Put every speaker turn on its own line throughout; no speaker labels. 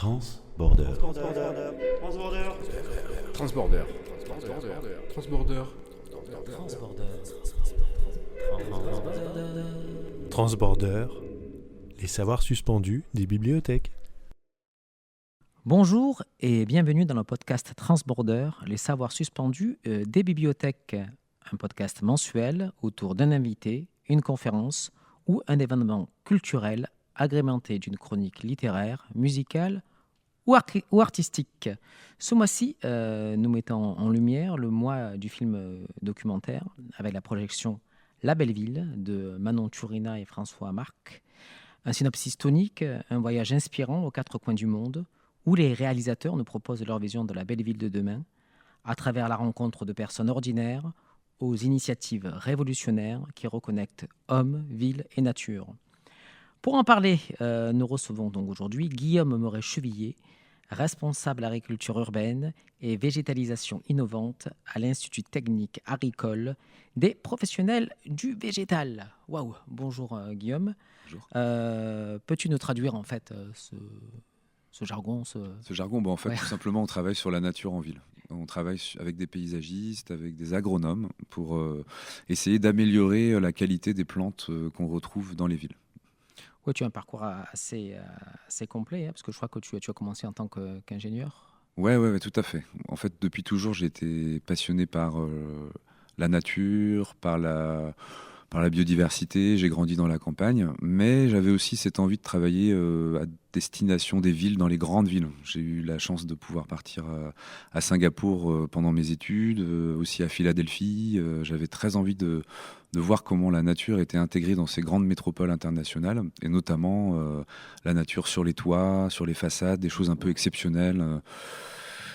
Transborder.
Transborder.
Transborder. Les savoirs suspendus des bibliothèques.
Bonjour et bienvenue dans le podcast Transborder, les savoirs suspendus des bibliothèques. Un podcast mensuel autour d'un invité, une conférence ou un événement culturel agrémenté d'une chronique littéraire, musicale ou artistique. Ce mois-ci, nous mettons en lumière le mois du film documentaire avec la projection La Belle Ville de Manon Turina et François Marc. Un synopsis tonique, un voyage inspirant aux quatre coins du monde où les réalisateurs nous proposent leur vision de la belle ville de demain à travers la rencontre de personnes ordinaires aux initiatives révolutionnaires qui reconnectent hommes, ville et nature. Pour en parler, nous recevons donc aujourd'hui Guillaume Moret-Chevillier, responsable agriculture urbaine et végétalisation innovante à l'Institut technique agricole des professionnels du végétal. Waouh, bonjour Guillaume.
Bonjour.
Peux-tu nous traduire en fait ce jargon
Ce jargon, en fait,
Ouais.
tout simplement, on travaille sur la nature en ville. On travaille avec des paysagistes, avec des agronomes pour essayer d'améliorer la qualité des plantes qu'on retrouve dans les villes.
Oui, tu as un parcours assez complet, hein, parce que je crois que tu as commencé en tant qu'ingénieur.
Ouais, tout à fait. En fait, depuis toujours, j'ai été passionné par la nature, par la biodiversité. J'ai grandi dans la campagne, mais j'avais aussi cette envie de travailler à destination des villes, dans les grandes villes. J'ai eu la chance de pouvoir partir à Singapour pendant mes études, aussi à Philadelphie. J'avais très envie de voir comment la nature était intégrée dans ces grandes métropoles internationales, et notamment la nature sur les toits, sur les façades, des choses un peu exceptionnelles.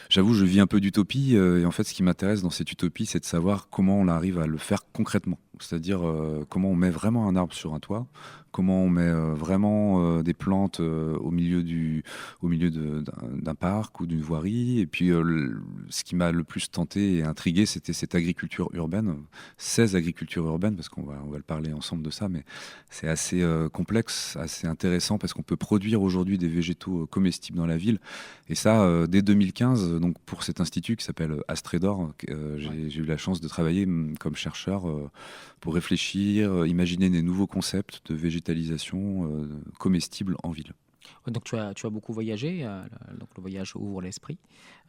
J'avoue, je vis un peu d'utopie, et en fait, ce qui m'intéresse dans cette utopie, c'est de savoir comment on arrive à le faire concrètement. C'est-à-dire comment on met vraiment un arbre sur un toit, comment on met vraiment des plantes au milieu d'un parc ou d'une voirie. Et puis, ce qui m'a le plus tenté et intrigué, c'était cette agriculture urbaine, 16 agricultures urbaines, parce qu'on va le parler ensemble de ça, mais c'est assez complexe, assez intéressant, parce qu'on peut produire aujourd'hui des végétaux comestibles dans la ville. Et ça, dès 2015, donc pour cet institut qui s'appelle Astrédor, j'ai eu la chance de travailler comme chercheur pour réfléchir, imaginer des nouveaux concepts de végétalisation comestible en ville.
Donc tu as beaucoup voyagé, donc le voyage ouvre l'esprit.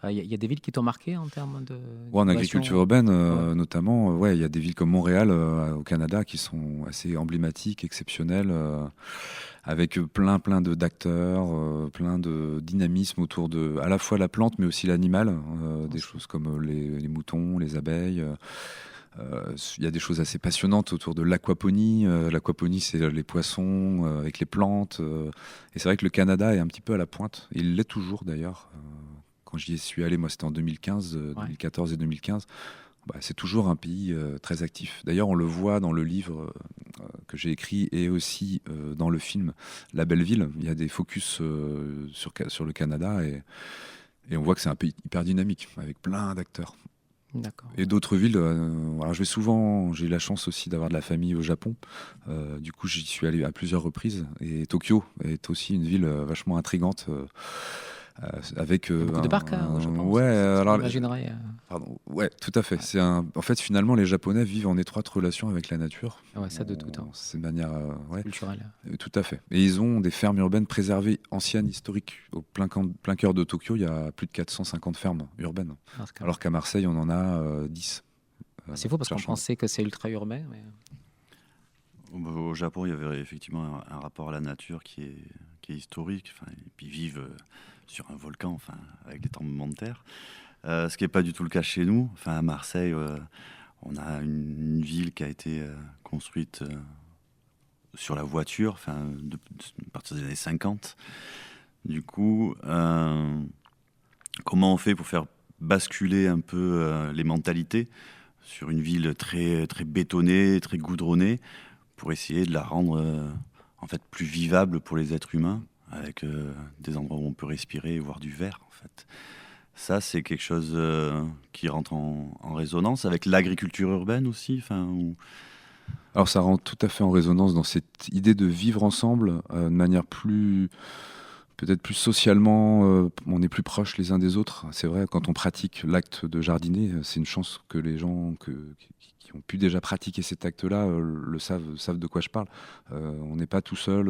Il y a des villes qui t'ont marqué en termes de...
En agriculture urbaine,
Ouais.
notamment, il y a des villes comme Montréal au Canada qui sont assez emblématiques, exceptionnelles, avec plein d'acteurs, plein de dynamisme autour de à la fois la plante mais aussi l'animal, des choses comme les moutons, les abeilles. Il y a des choses assez passionnantes autour de l'aquaponie. L'aquaponie, c'est les poissons avec les plantes. Et c'est vrai que le Canada est un petit peu à la pointe. Il l'est toujours d'ailleurs. Quand j'y suis allé, moi c'était en 2015, 2014 et 2015. C'est toujours un pays très actif. D'ailleurs, on le voit dans le livre que j'ai écrit et aussi dans le film La Belle Ville. Il y a des focus sur le Canada et on voit que c'est un pays hyper dynamique avec plein d'acteurs.
D'accord.
Et d'autres villes, alors j'ai eu la chance aussi d'avoir de la famille au Japon. Du coup, j'y suis allé à plusieurs reprises. Et Tokyo est aussi une ville vachement intrigante. Avec
Beaucoup de parcs au Japon.
ouais, alors
J'imaginerais.
pardon, ouais, tout à fait. En fait, finalement, les Japonais vivent en étroite relation avec la nature.
Ouais, ça de tout temps.
C'est de manière
Culturel.
tout à fait. Et ils ont des fermes urbaines préservées, anciennes, historiques. Au plein cœur de Tokyo, il y a plus de 450 fermes urbaines. Alors qu'à Marseille, on en a 10.
C'est faux parce qu'on pensait que c'est ultra urbain. Mais...
Au Japon, il y avait effectivement un rapport à la nature qui est historique. Enfin, et puis ils vivent sur un volcan, avec des tremblements de terre. Ce qui n'est pas du tout le cas chez nous. À Marseille, on a une ville qui a été construite sur la voiture, à partir des années 50. Du coup, comment on fait pour faire basculer un peu les mentalités sur une ville très, très bétonnée, très goudronnée, pour essayer de la rendre en fait plus vivable pour les êtres humains, avec des endroits où on peut respirer et voir du vert, en fait. Ça, c'est quelque chose qui rentre en résonance avec l'agriculture urbaine aussi.
Alors ça rentre tout à fait en résonance dans cette idée de vivre ensemble de manière plus peut-être plus socialement, on est plus proches les uns des autres. C'est vrai, quand on pratique l'acte de jardiner, c'est une chance que les gens qui ont pu déjà pratiquer cet acte-là savent de quoi je parle. On n'est pas tout seul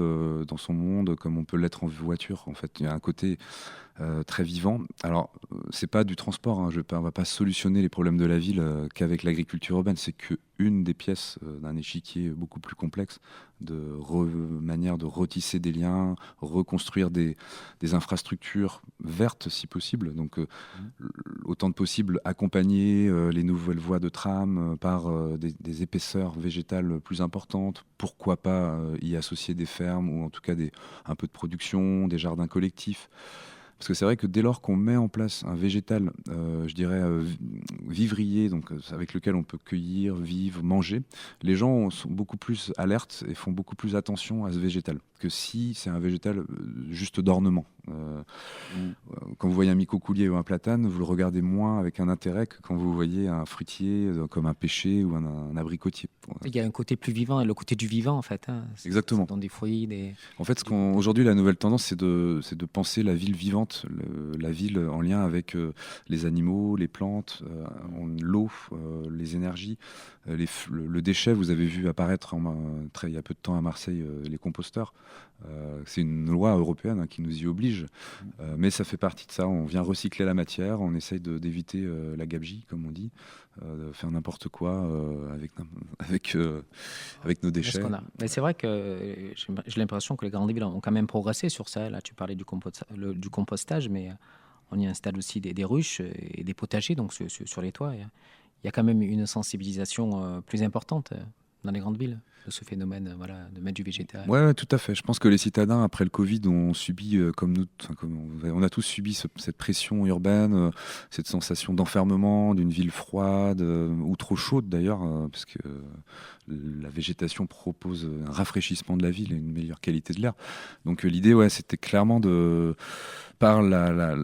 dans son monde comme on peut l'être en voiture. En fait, il y a un côté très vivant. Alors, c'est pas du transport. On va pas solutionner les problèmes de la ville qu'avec l'agriculture urbaine. C'est qu'une des pièces d'un échiquier beaucoup plus complexe manière de retisser des liens, reconstruire des infrastructures vertes si possible. Donc, autant de possible accompagner les nouvelles voies de tram par des épaisseurs végétales plus importantes. Pourquoi pas y associer des fermes ou en tout cas un peu de production, des jardins collectifs. Parce que c'est vrai que dès lors qu'on met en place un végétal, je dirais vivrier, donc avec lequel on peut cueillir, vivre, manger, les gens sont beaucoup plus alertes et font beaucoup plus attention à ce végétal que si c'est un végétal juste d'ornement. Quand vous voyez un micocoulier ou un platane, vous le regardez moins avec un intérêt que quand vous voyez un fruitier comme un pêcher ou un abricotier.
Il y a un côté plus vivant, le côté du vivant en fait.
Exactement.
Dans des fruits,
En fait, aujourd'hui, la nouvelle tendance, c'est de penser la ville vivante, la ville en lien avec les animaux, les plantes, l'eau, les énergies, le déchet. Vous avez vu apparaître il y a peu de temps à Marseille les composteurs. C'est une loi européenne qui nous y oblige, mais ça fait partie de ça. On vient recycler la matière, on essaye d'éviter la gabegie, comme on dit, de faire n'importe quoi avec nos déchets.
Mais c'est vrai que j'ai l'impression que les grandes villes ont quand même progressé sur ça. Là, tu parlais du compostage, mais on y installe aussi des ruches et des potagers, donc sur les toits. Il y a quand même une sensibilisation plus importante dans les grandes villes de ce phénomène de mettre du végétal.
Ouais, tout à fait. Je pense que les citadins, après le Covid, ont subi, on a tous subi cette pression urbaine, cette sensation d'enfermement, d'une ville froide, ou trop chaude d'ailleurs, parce que la végétation propose un rafraîchissement de la ville et une meilleure qualité de l'air. Donc l'idée, c'était clairement par la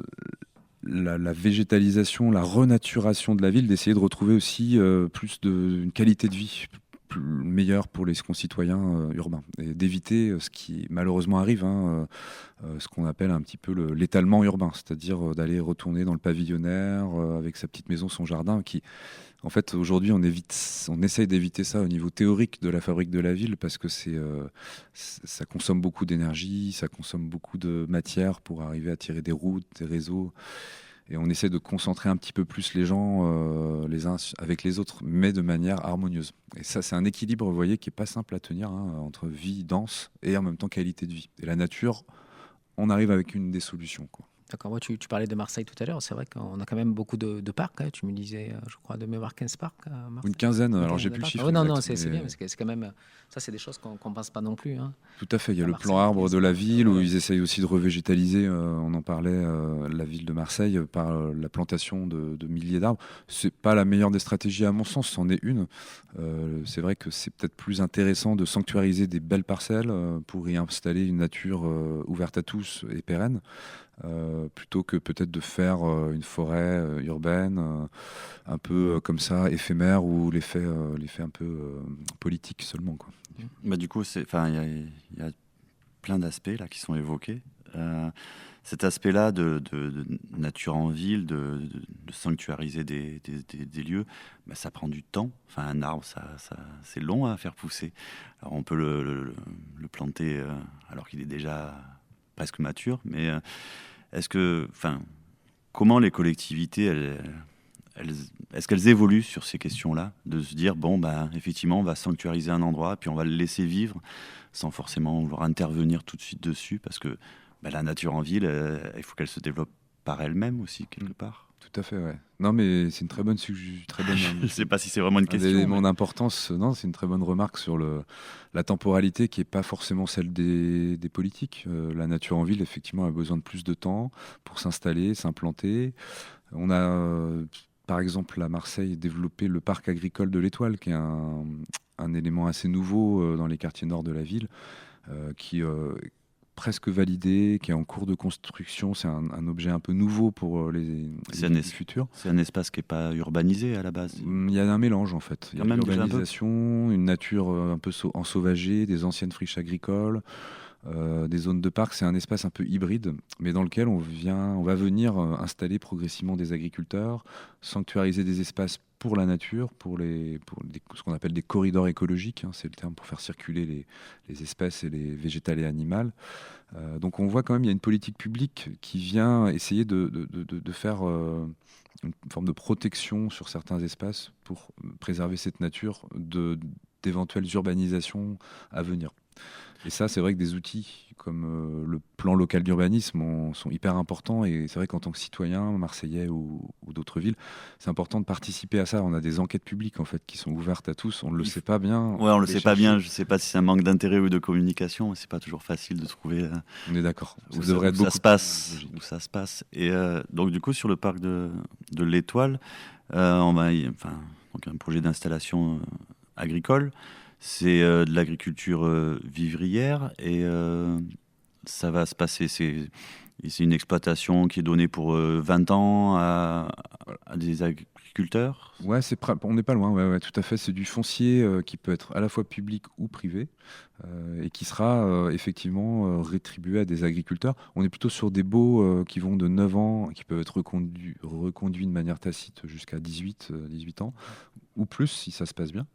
végétalisation, la renaturation de la ville, d'essayer de retrouver aussi plus une qualité de vie meilleure pour les concitoyens urbains et d'éviter ce qui malheureusement arrive, ce qu'on appelle un petit peu l'étalement urbain, c'est-à-dire d'aller retourner dans le pavillonnaire avec sa petite maison, son jardin, qui en fait aujourd'hui on essaye d'éviter ça au niveau théorique de la fabrique de la ville parce que ça consomme beaucoup d'énergie, ça consomme beaucoup de matière pour arriver à tirer des routes, des réseaux. Et on essaie de concentrer un petit peu plus les gens les uns avec les autres, mais de manière harmonieuse. Et ça, c'est un équilibre, vous voyez, qui n'est pas simple à tenir entre vie dense et en même temps qualité de vie. Et la nature, on arrive avec une des solutions, quoi.
D'accord, moi, tu parlais de Marseille tout à l'heure. C'est vrai qu'on a quand même beaucoup de parcs. Tu me disais, je crois, de mémoire 15 parcs à Marseille.
Une quinzaine, alors j'ai plus le chiffre.
Non, c'est bien, parce que c'est quand même... Ça, c'est des choses qu'on ne pense pas non plus.
Tout à fait, il y a le plan arbre de la ville où ils essayent aussi de revégétaliser, on en parlait, la ville de Marseille, par la plantation de milliers d'arbres. C'est pas la meilleure des stratégies à mon sens, c'en est une. C'est vrai que c'est peut-être plus intéressant de sanctuariser des belles parcelles pour y installer une nature ouverte à tous et pérenne. Plutôt que peut-être de faire une forêt urbaine un peu comme ça, éphémère, ou l'effet un peu politique seulement, quoi.
Du coup, il y a plein d'aspects là qui sont évoqués. Cet aspect-là de nature en ville, de sanctuariser des lieux, ça prend du temps. Enfin, un arbre, c'est long à faire pousser. Alors, on peut le planter alors qu'il est déjà presque mature, mais comment les collectivités, est-ce qu'elles évoluent sur ces questions-là, de se dire effectivement, on va sanctuariser un endroit, puis on va le laisser vivre sans forcément vouloir intervenir tout de suite dessus, parce que la nature en ville, il faut qu'elle se développe par elle-même aussi quelque part.
Tout à fait, ouais. Non, mais c'est une très bonne
Je ne sais pas si c'est vraiment une question.
Élément d'importance, non, c'est une très bonne remarque sur la temporalité qui n'est pas forcément celle des politiques. La nature en ville, effectivement, a besoin de plus de temps pour s'installer, s'implanter. On a, par exemple, à Marseille, développé le parc agricole de l'Étoile, qui est un élément assez nouveau dans les quartiers nord de la ville, qui presque validé, qui est en cours de construction. C'est un objet un peu nouveau pour les futurs.
C'est un espace qui n'est pas urbanisé à la base.
Il y a un mélange en fait. Il y a une urbanisation, une nature un peu ensauvagée, des anciennes friches agricoles, Des zones de parc, c'est un espace un peu hybride, mais dans lequel on va venir installer progressivement des agriculteurs, sanctuariser des espaces pour la nature, ce qu'on appelle des corridors écologiques, hein, c'est le terme pour faire circuler les espèces et les végétales et animales. Donc on voit quand même il y a une politique publique qui vient essayer de faire une forme de protection sur certains espaces pour préserver cette nature d'éventuelles urbanisations à venir. Et ça, c'est vrai que des outils comme le plan local d'urbanisme sont hyper importants. Et c'est vrai qu'en tant que citoyen marseillais ou d'autres villes, c'est important de participer à ça. On a des enquêtes publiques en fait qui sont ouvertes à tous. On ne le sait pas bien.
Ouais, on le sait pas bien. Je ne sais pas si c'est un manque d'intérêt ou de communication. C'est pas toujours facile de trouver.
On est d'accord.
Où ça se passe. Et donc du coup, sur le parc de l'Étoile, donc un projet d'installation agricole. C'est de l'agriculture vivrière et ça va se passer. C'est une exploitation qui est donnée pour 20 ans à des agriculteurs.
Ouais, on n'est pas loin, ouais, tout à fait. C'est du foncier qui peut être à la fois public ou privé et qui sera effectivement rétribué à des agriculteurs. On est plutôt sur des baux qui vont de 9 ans, qui peuvent être reconduits de manière tacite jusqu'à 18 ans, ou plus si ça se passe bien.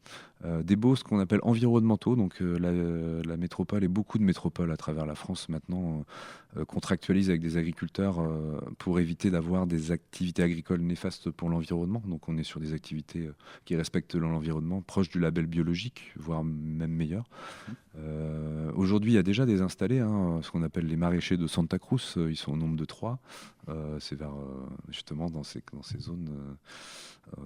Des baux, ce qu'on appelle environnementaux, donc la métropole et beaucoup de métropoles à travers la France maintenant contractualisent avec des agriculteurs pour éviter d'avoir des activités agricoles néfastes pour l'environnement. Donc on est sur des activités qui respectent l'environnement, proches du label biologique, voire même meilleur. Aujourd'hui, il y a déjà des installés, hein, ce qu'on appelle les maraîchers de Santa Cruz. Ils sont au nombre de 3. C'est justement dans ces zones.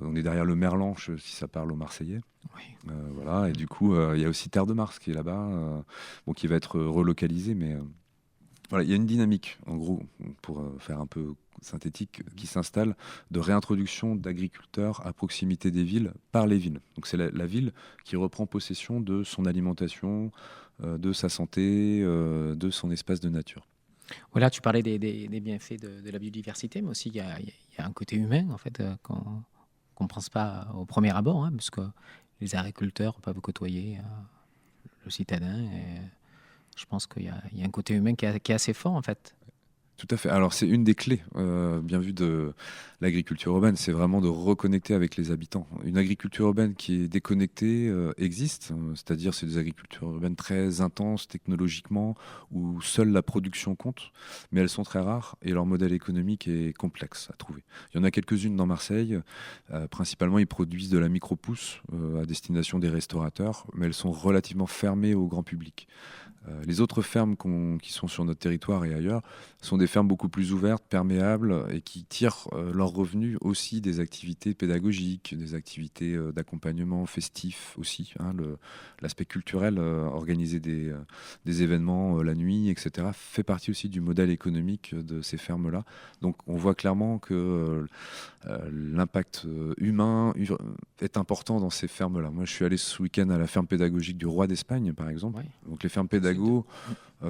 On est derrière le Merlanche, si ça parle aux Marseillais.
Oui.
Voilà. Et du coup, il y a aussi Terre de Mars qui est là-bas, qui va être relocalisé, mais voilà, il y a une dynamique, en gros, pour faire un peu synthétique, qui s'installe de réintroduction d'agriculteurs à proximité des villes par les villes. Donc c'est la ville qui reprend possession de son alimentation, de sa santé, de son espace de nature.
Voilà, tu parlais des bienfaits de la biodiversité, mais aussi il y a un côté humain, en fait, qu'on ne pense pas au premier abord, hein, parce que les agriculteurs peuvent côtoyer le citadin. Et je pense qu'il y a un côté humain qui est assez fort, en fait.
Tout à fait. Alors c'est une des clés, bien vu, de l'agriculture urbaine, c'est vraiment de reconnecter avec les habitants. Une agriculture urbaine qui est déconnectée existe, c'est-à-dire c'est des agricultures urbaines très intenses technologiquement, où seule la production compte, mais elles sont très rares et leur modèle économique est complexe à trouver. Il y en a quelques-unes dans Marseille, principalement ils produisent de la micro-pousse à destination des restaurateurs, mais elles sont relativement fermées au grand public. Les autres fermes qui sont sur notre territoire et ailleurs sont des fermes beaucoup plus ouvertes, perméables et qui tirent leurs revenus aussi des activités pédagogiques, des activités d'accompagnement festif aussi. Hein, l'aspect culturel, organiser des événements la nuit, etc., fait partie aussi du modèle économique de ces fermes-là. Donc on voit clairement que l'impact humain est important dans ces fermes-là. Moi je suis allé ce week-end à la ferme pédagogique du Roi d'Espagne par exemple. Oui. Donc les fermes pédagogiques,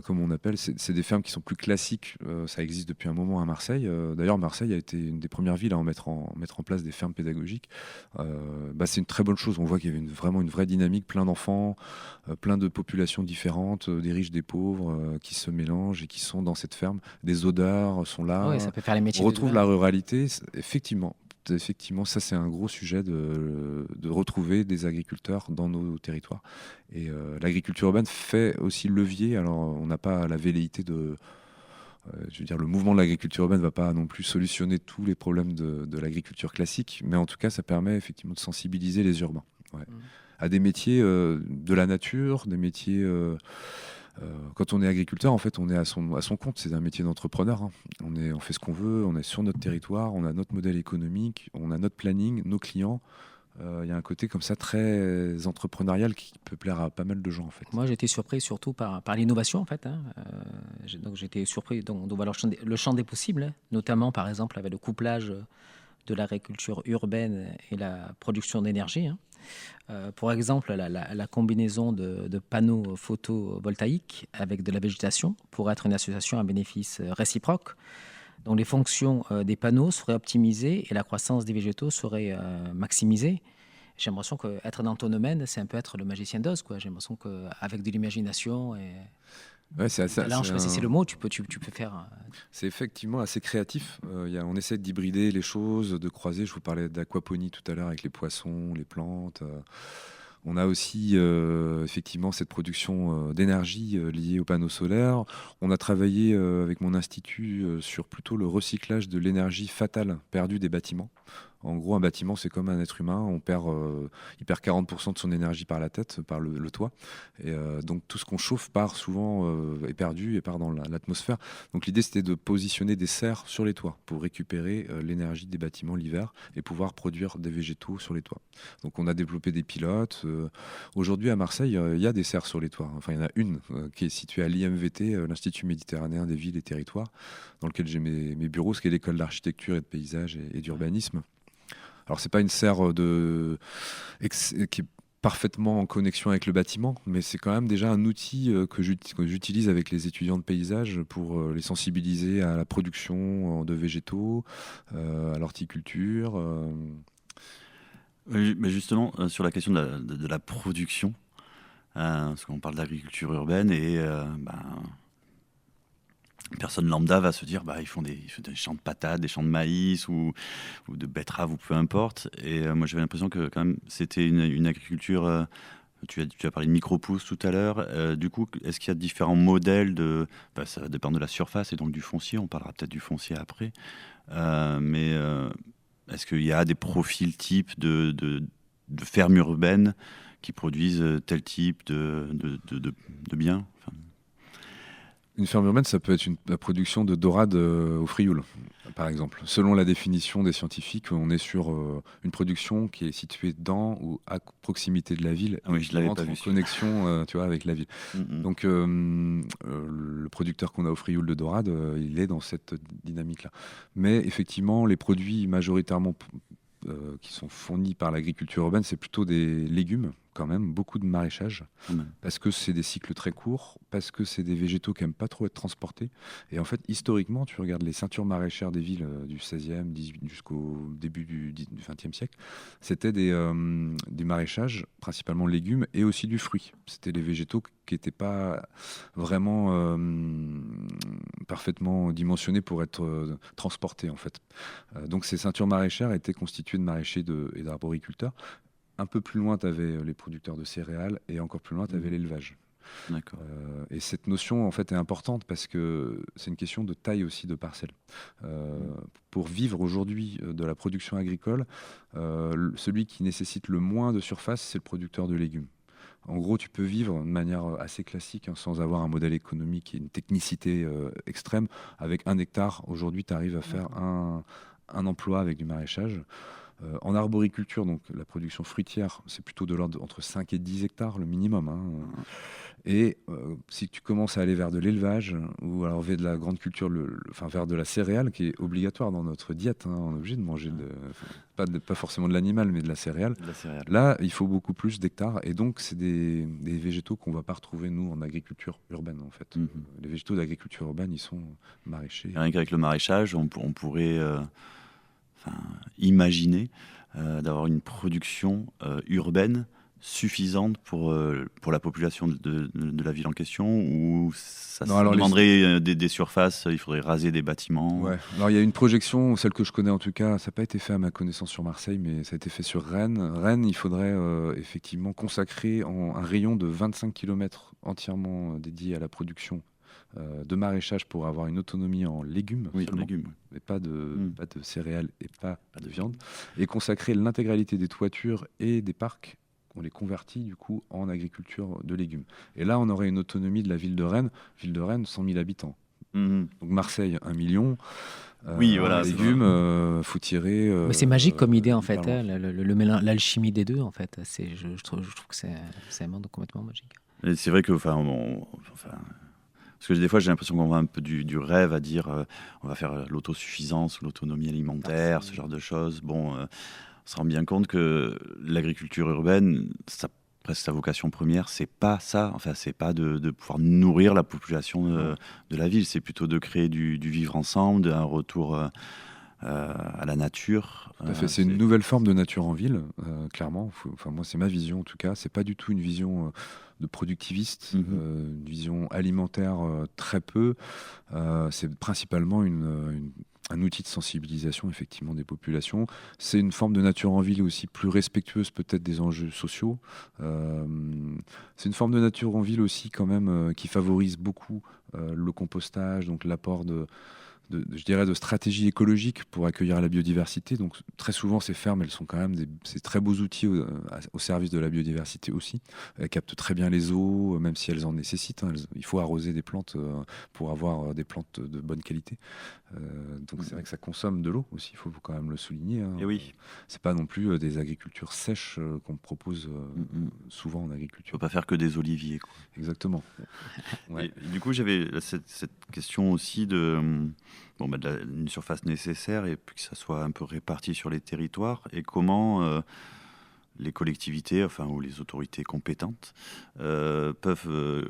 comme on appelle, c'est des fermes qui sont plus classiques. Ça existe depuis un moment à Marseille. D'ailleurs, Marseille a été une des premières villes à mettre en place des fermes pédagogiques. C'est une très bonne chose. On voit qu'il y avait vraiment une vraie dynamique, plein d'enfants, plein de populations différentes, des riches, des pauvres, qui se mélangent et qui sont dans cette ferme. Des odeurs sont là.
Oui, ça peut faire les métiers.
On retrouve la ruralité, effectivement. Effectivement, ça c'est un gros sujet de retrouver des agriculteurs dans nos territoires. Et l'agriculture urbaine fait aussi levier. Alors on n'a pas la velléité le mouvement de l'agriculture urbaine ne va pas non plus solutionner tous les problèmes de l'agriculture classique, mais en tout cas ça permet effectivement de sensibiliser les urbains à des métiers de la nature, des métiers... quand on est agriculteur, en fait, on est à son compte. C'est un métier d'entrepreneur. Hein. On fait ce qu'on veut, on est sur notre territoire, on a notre modèle économique, on a notre planning, nos clients. Il y a un côté comme ça très entrepreneurial qui peut plaire à pas mal de gens, en fait.
Moi, j'ai été surpris surtout par l'innovation, en fait. Hein. Donc, j'ai été surpris de voir le champ des possibles, hein. Notamment, par exemple, avec le couplage de l'agriculture urbaine et la production d'énergie. Hein. Pour exemple, la combinaison de panneaux photovoltaïques avec de la végétation pourrait être une association à bénéfice réciproque. Donc les fonctions des panneaux seraient optimisées et la croissance des végétaux serait maximisée. J'ai l'impression qu'être dans ton domaine, c'est un peu être le magicien d'Oz, quoi. J'ai l'impression qu'avec de l'imagination et...
Ouais, c'est assez,
Là, je sais pas si c'est le mot, tu peux faire...
C'est effectivement assez créatif. On essaie d'hybrider les choses, de croiser. Je vous parlais d'aquaponie tout à l'heure avec les poissons, les plantes. On a aussi effectivement cette production d'énergie liée aux panneaux solaires. On a travaillé avec mon institut sur plutôt le recyclage de l'énergie fatale perdue des bâtiments. En gros, un bâtiment, c'est comme un être humain. Il perd 40% de son énergie par la tête, par le toit. Et donc, tout ce qu'on chauffe part souvent est perdu et part dans l'atmosphère. Donc, l'idée, c'était de positionner des serres sur les toits pour récupérer l'énergie des bâtiments l'hiver et pouvoir produire des végétaux sur les toits. Donc, on a développé des pilotes. Aujourd'hui, à Marseille, il y a des serres sur les toits. Enfin, il y en a une qui est située à l'IMVT, l'Institut méditerranéen des villes et territoires, dans lequel j'ai mes bureaux, ce qui est l'école d'architecture et de paysage et d'urbanisme. Alors, c'est pas une serre qui est parfaitement en connexion avec le bâtiment, mais c'est quand même déjà un outil que j'utilise avec les étudiants de paysage pour les sensibiliser à la production de végétaux, à l'horticulture.
Oui, mais justement, sur la question de la production, parce qu'on parle d'agriculture urbaine et personne lambda va se dire ils font des champs de patates, des champs de maïs ou de betteraves ou peu importe. Et moi j'avais l'impression que quand même c'était une agriculture. Tu as parlé de micro-pousses tout à l'heure. Du coup, est-ce qu'il y a différents modèles ça va dépendre de la surface et donc du foncier. On parlera peut-être du foncier après. Mais est-ce qu'il y a des profils types de fermes urbaines qui produisent tel type de biens?
Une ferme urbaine, ça peut être la production de dorades au Frioul, par exemple. Selon la définition des scientifiques, on est sur une production qui est située dans ou à proximité de la ville,
je l'avais
entre
pas vu,
en connexion avec la ville. Donc, le producteur qu'on a au Frioul de dorades, il est dans cette dynamique-là. Mais effectivement, les produits majoritairement qui sont fournis par l'agriculture urbaine, c'est plutôt des légumes, quand même, beaucoup de maraîchage, parce que c'est des cycles très courts, parce que c'est des végétaux qui n'aiment pas trop être transportés. Et en fait, historiquement, tu regardes les ceintures maraîchères des villes du 16e, 18 jusqu'au début du 20e siècle, c'était des maraîchages, principalement légumes, et aussi du fruit. C'était les végétaux qui n'étaient pas vraiment parfaitement dimensionnés pour être transportés, en fait. Donc ces ceintures maraîchères étaient constituées de maraîchers et d'arboriculteurs. Un peu plus loin, tu avais les producteurs de céréales et encore plus loin, tu avais l'élevage.
D'accord.
Et cette notion, en fait, est importante parce que c'est une question de taille aussi de parcelles. Pour vivre aujourd'hui de la production agricole, celui qui nécessite le moins de surface, c'est le producteur de légumes. En gros, tu peux vivre de manière assez classique, sans avoir un modèle économique et une technicité extrême. Avec 1 hectare, aujourd'hui, tu arrives à faire un emploi avec du maraîchage. En arboriculture, donc la production fruitière, c'est plutôt de l'ordre entre 5 et 10 hectares, le minimum. Et si tu commences à aller vers de l'élevage ou alors vers de la grande culture, vers de la céréale, qui est obligatoire dans notre diète, on est obligé de manger pas forcément de l'animal, mais de la céréale. Là, il faut beaucoup plus d'hectares. Et donc, c'est des végétaux qu'on ne va pas retrouver, nous, en agriculture urbaine, en fait. Les végétaux d'agriculture urbaine, ils sont maraîchers.
Rien qu'avec le maraîchage, on pourrait... imaginer d'avoir une production urbaine suffisante pour la population de la ville en question, ou ça demanderait des surfaces, il faudrait raser des bâtiments.
Ouais. Alors il y a une projection, celle que je connais en tout cas, ça n'a pas été fait à ma connaissance sur Marseille, mais ça a été fait sur Rennes. Rennes, il faudrait effectivement consacrer un rayon de 25 km entièrement dédié à la production de maraîchage pour avoir une autonomie en légumes, et pas de céréales et pas de viande, et consacrer l'intégralité des toitures et des parcs, on les convertit du coup en agriculture de légumes. Et là, on aurait une autonomie de la ville de Rennes, 100 000 habitants. Donc Marseille, 1 million. Légumes, faut tirer.
Mais c'est magique comme idée en fait, l'alchimie des deux en fait. Je trouve que c'est un monde complètement magique.
Et c'est vrai que parce que des fois, j'ai l'impression qu'on va un peu du rêve à dire on va faire l'autosuffisance ou l'autonomie alimentaire, ce genre de choses. Bon, on se rend bien compte que l'agriculture urbaine, presque sa vocation première, c'est pas ça. Enfin, c'est pas de pouvoir nourrir la population de la ville. C'est plutôt de créer du vivre ensemble, un retour à la nature.
Tout à fait. C'est une nouvelle forme de nature en ville, clairement. Enfin, moi, c'est ma vision en tout cas. C'est pas du tout une vision de productiviste, une vision alimentaire très peu. C'est principalement un outil de sensibilisation effectivement des populations. C'est une forme de nature en ville aussi plus respectueuse peut-être des enjeux sociaux. C'est une forme de nature en ville aussi quand même qui favorise beaucoup le compostage, donc l'apport je dirais de stratégies écologiques pour accueillir la biodiversité. Donc très souvent ces fermes, elles sont quand même ces très beaux outils au service de la biodiversité aussi. Elles captent très bien les eaux, même si elles en nécessitent. Il faut arroser des plantes pour avoir des plantes de bonne qualité. Donc c'est vrai que ça consomme de l'eau aussi, il faut quand même le souligner.
Et oui.
C'est pas non plus des agricultures sèches qu'on propose souvent en
Il ne
agriculture.
faut pas faire que des oliviers, quoi.
Exactement. Ouais.
Et du coup, j'avais cette question aussi d'une surface nécessaire et puis que ça soit un peu réparti sur les territoires et comment les collectivités, ou les autorités compétentes peuvent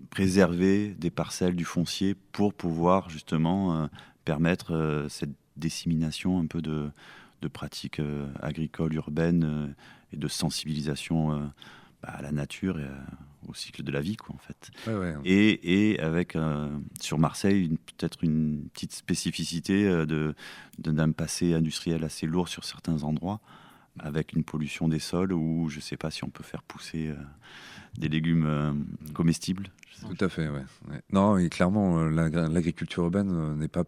préserver des parcelles du foncier pour pouvoir justement permettre cette dissémination un peu de pratiques agricoles urbaines et de sensibilisation à la nature et au cycle de la vie, quoi, en fait.
Ouais.
Et avec, sur Marseille, peut-être une petite spécificité d'un passé industriel assez lourd sur certains endroits, avec une pollution des sols où je ne sais pas si on peut faire pousser des légumes comestibles.
Tout à fait, ouais. Non, et clairement, l'agriculture urbaine n'est pas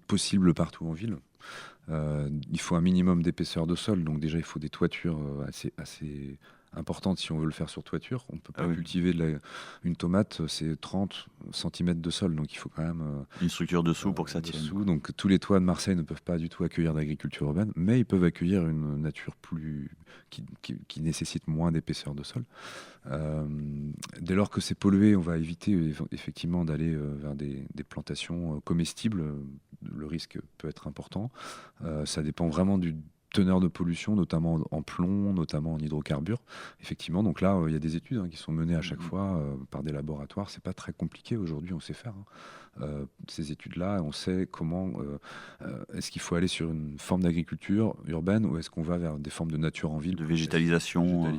possible partout en ville. Il faut un minimum d'épaisseur de sol, donc déjà il faut des toitures assez importantes si on veut le faire sur toiture. On ne peut pas cultiver une tomate, c'est 30 cm de sol, donc il faut quand même
une structure dessous pour que ça tienne.
Donc tous les toits de Marseille ne peuvent pas du tout accueillir d'agriculture urbaine, mais ils peuvent accueillir une nature qui nécessite moins d'épaisseur de sol. Dès lors que c'est pollué, on va éviter effectivement d'aller vers des plantations comestibles. Le risque peut être important. Ça dépend vraiment du teneur de pollution, notamment en plomb, notamment en hydrocarbures. Effectivement, donc là, il y a des études qui sont menées à chaque fois par des laboratoires. C'est pas très compliqué aujourd'hui, on sait faire ces études-là. On sait comment est-ce qu'il faut aller sur une forme d'agriculture urbaine ou est-ce qu'on va vers des formes de nature en ville,
de végétalisation,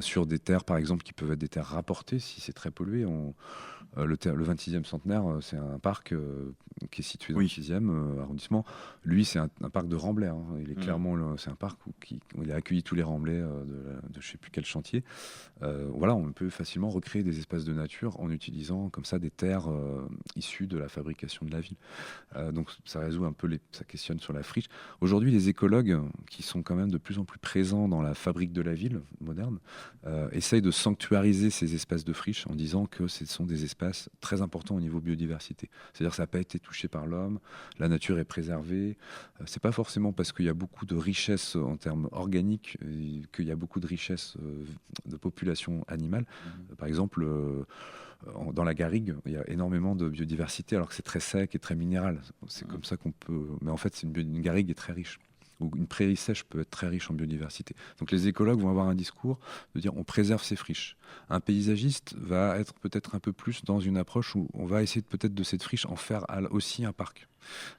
sur des terres, par exemple, qui peuvent être des terres rapportées si c'est très pollué. Le 26e centenaire, c'est un parc qui est situé dans le 6e arrondissement. Lui, c'est un parc de remblais. Il est clairement, c'est un parc où il a accueilli tous les remblais de je ne sais plus quel chantier. On peut facilement recréer des espaces de nature en utilisant comme ça des terres issues de la fabrication de la ville. Donc ça résout un peu, ça questionne sur la friche. Aujourd'hui, les écologues, qui sont quand même de plus en plus présents dans la fabrique de la ville moderne, essayent de sanctuariser ces espaces de friche en disant que ce sont des espaces très importants au niveau biodiversité. C'est-à-dire que ça n'a pas été touché par l'homme, la nature est préservée. C'est pas forcément parce qu'il y a beaucoup de richesses en termes organiques, qu'il y a beaucoup de richesses de population animale. Par exemple, dans la garrigue, il y a énormément de biodiversité alors que c'est très sec et très minéral. C'est comme ça qu'on peut... Mais en fait, une garrigue est très riche. Ou une prairie sèche peut être très riche en biodiversité. Donc les écologues vont avoir un discours de dire on préserve ces friches. Un paysagiste va être peut-être un peu plus dans une approche où on va essayer peut-être de cette friche en faire aussi un parc.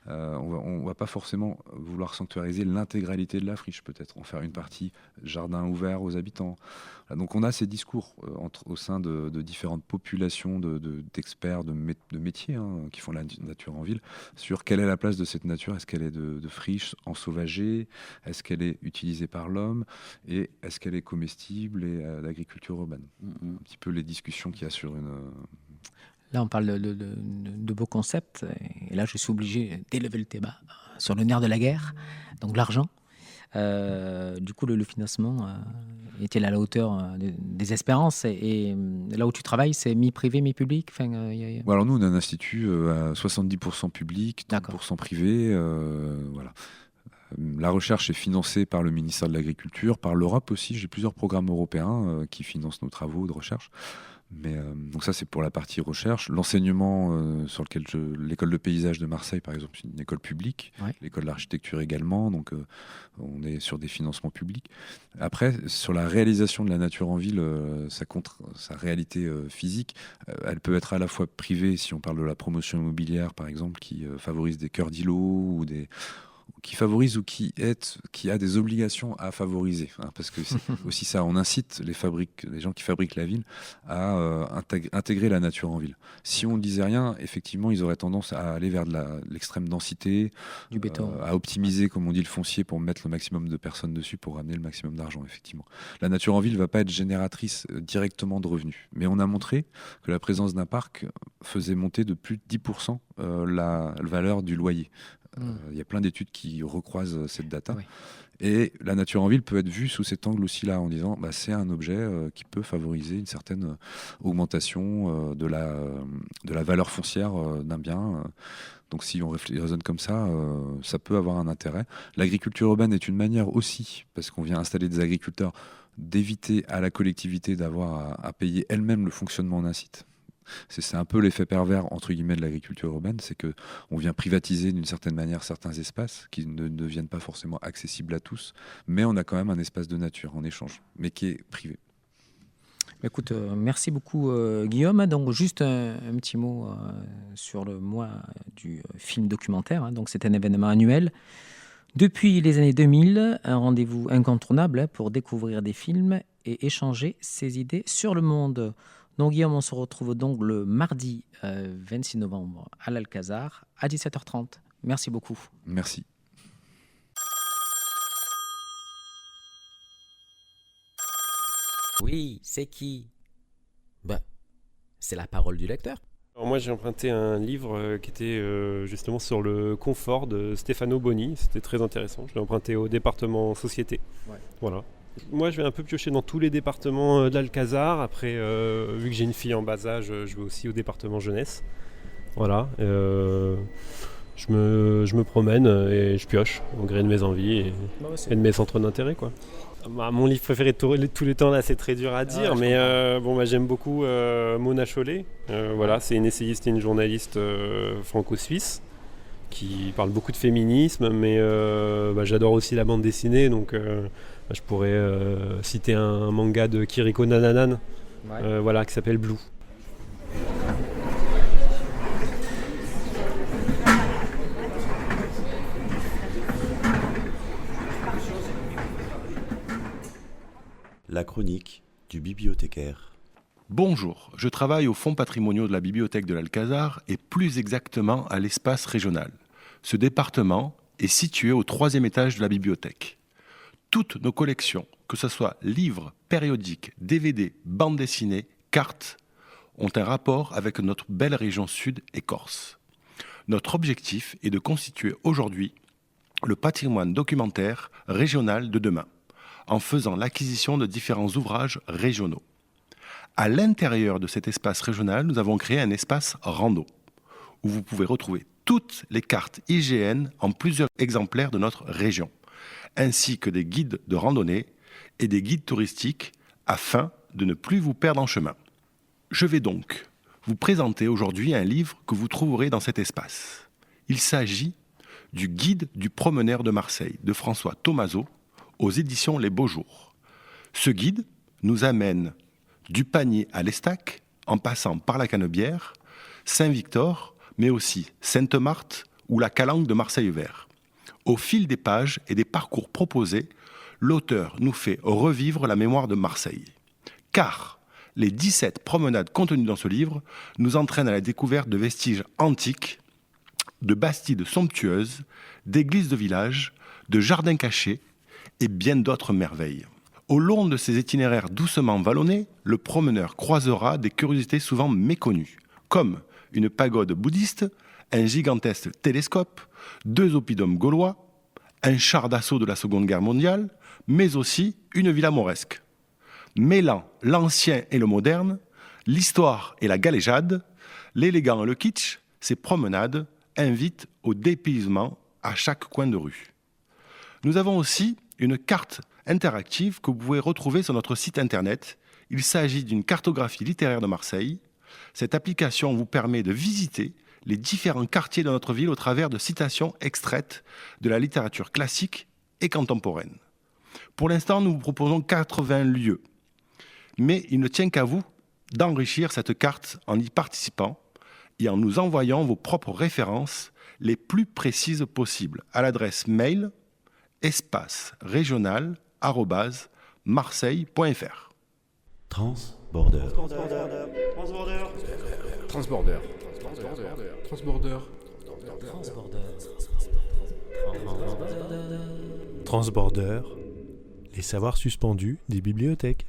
On va pas forcément vouloir sanctuariser l'intégralité de la friche, peut-être en faire une partie jardin ouvert aux habitants. Donc on a ces discours au sein de différentes populations d'experts, de métiers qui font la nature en ville, sur quelle est la place de cette nature. Est-ce qu'elle est de friche, ensauvagée? Est-ce qu'elle est utilisée par l'homme? Et est-ce qu'elle est comestible et d'agriculture urbaine? Un petit peu les discussions qu'il y a sur une...
Là, on parle de beaux concepts. Et là, je suis obligé d'élever le débat sur le nerf de la guerre, donc l'argent. Du coup, le financement est-il à la hauteur des espérances et là où tu travailles, c'est mi-privé, mi-public?
Alors nous, on a un institut à 70% public, 30% privé. Voilà. La recherche est financée par le ministère de l'Agriculture, par l'Europe aussi. J'ai plusieurs programmes européens qui financent nos travaux de recherche. Mais donc ça, c'est pour la partie recherche. L'enseignement sur lequel l'école de paysage de Marseille, par exemple, c'est une école publique.
Ouais.
L'école d'architecture également. Donc on est sur des financements publics. Après, sur la réalisation de la nature en ville, sa réalité physique, elle peut être à la fois privée, si on parle de la promotion immobilière, par exemple, qui favorise des cœurs d'îlots ou qui favorise ou qui a des obligations à favoriser, hein, parce que c'est aussi ça, on incite les gens qui fabriquent la ville à intégrer la nature en ville. Si on ne disait rien, effectivement, ils auraient tendance à aller vers l'extrême densité,
Du béton.
à optimiser, comme on dit, le foncier pour mettre le maximum de personnes dessus, pour ramener le maximum d'argent, effectivement. La nature en ville ne va pas être génératrice directement de revenus, mais on a montré que la présence d'un parc faisait monter de plus de 10% la valeur du loyer. Il y a plein d'études qui recroisent cette data.
Oui.
Et la nature en ville peut être vue sous cet angle aussi-là, en disant c'est un objet qui peut favoriser une certaine augmentation de la valeur foncière d'un bien. Donc si on raisonne comme ça, ça peut avoir un intérêt. L'agriculture urbaine est une manière aussi, parce qu'on vient installer des agriculteurs, d'éviter à la collectivité d'avoir à payer elle-même le fonctionnement d'un site. C'est un peu l'effet pervers entre guillemets de l'agriculture urbaine, c'est que on vient privatiser d'une certaine manière certains espaces qui ne deviennent pas forcément accessibles à tous, mais on a quand même un espace de nature en échange, mais qui est privé.
Écoute, merci beaucoup Guillaume. Donc juste un petit mot sur le mois du film documentaire. Donc c'est un événement annuel. Depuis les années 2000, un rendez-vous incontournable pour découvrir des films et échanger ses idées sur le monde. Donc Guillaume, on se retrouve donc le mardi 26 novembre à l'Alcazar à 17h30. Merci beaucoup.
Merci.
Oui, c'est qui? C'est la parole du lecteur.
Alors moi j'ai emprunté un livre qui était justement sur le confort de Stefano Boni. C'était très intéressant. Je l'ai emprunté au département société. Ouais. Voilà. Moi, je vais un peu piocher dans tous les départements d'Alcazar. Après, vu que j'ai une fille en bas âge, je vais aussi au département jeunesse. Voilà. Je me promène et je pioche au gré de mes envies et de mes centres d'intérêt, quoi. Mon livre préféré de tous les temps, là, c'est très dur à dire, mais j'aime beaucoup Mona Chollet. Voilà, c'est une essayiste et une journaliste franco-suisse qui parle beaucoup de féminisme, mais j'adore aussi la bande dessinée, donc je pourrais citer un manga de Kiriko Nananan, qui s'appelle Blue.
La chronique du bibliothécaire.
Bonjour, je travaille aux fonds patrimoniaux de la bibliothèque de l'Alcazar et plus exactement à l'espace régional. Ce département est situé au 3e étage de la bibliothèque. Toutes nos collections, que ce soit livres, périodiques, DVD, bandes dessinées, cartes, ont un rapport avec notre belle région sud et Corse. Notre objectif est de constituer aujourd'hui le patrimoine documentaire régional de demain, en faisant l'acquisition de différents ouvrages régionaux. À l'intérieur de cet espace régional, nous avons créé un espace rando, où vous pouvez retrouver toutes les cartes IGN en plusieurs exemplaires de notre région, ainsi que des guides de randonnée et des guides touristiques afin de ne plus vous perdre en chemin. Je vais donc vous présenter aujourd'hui un livre que vous trouverez dans cet espace. Il s'agit du Guide du promeneur de Marseille de François Thomazeau aux éditions Les Beaux Jours. Ce guide nous amène du Panier à l'Estac, en passant par la Canebière, Saint-Victor, mais aussi Sainte-Marthe ou la Calanque de Marseille-Vert. Au fil des pages et des parcours proposés, l'auteur nous fait revivre la mémoire de Marseille. Car les 17 promenades contenues dans ce livre nous entraînent à la découverte de vestiges antiques, de bastides somptueuses, d'églises de village, de jardins cachés et bien d'autres merveilles. Au long de ces itinéraires doucement vallonnés, le promeneur croisera des curiosités souvent méconnues, comme une pagode bouddhiste, un gigantesque télescope, 2 oppidums gaulois, un char d'assaut de la Seconde Guerre mondiale, mais aussi une villa mauresque. Mêlant l'ancien et le moderne, l'histoire et la galéjade, l'élégant et le kitsch, ces promenades invitent au dépaysement à chaque coin de rue. Nous avons aussi une carte interactive que vous pouvez retrouver sur notre site internet. Il s'agit d'une cartographie littéraire de Marseille. Cette application vous permet de visiter les différents quartiers de notre ville au travers de citations extraites de la littérature classique et contemporaine. Pour l'instant, nous vous proposons 80 lieux. Mais il ne tient qu'à vous d'enrichir cette carte en y participant et en nous envoyant vos propres références les plus précises possibles à l'adresse mail espaceregional@marseille.fr.
Transborder.
Transborder, les savoirs suspendus des bibliothèques.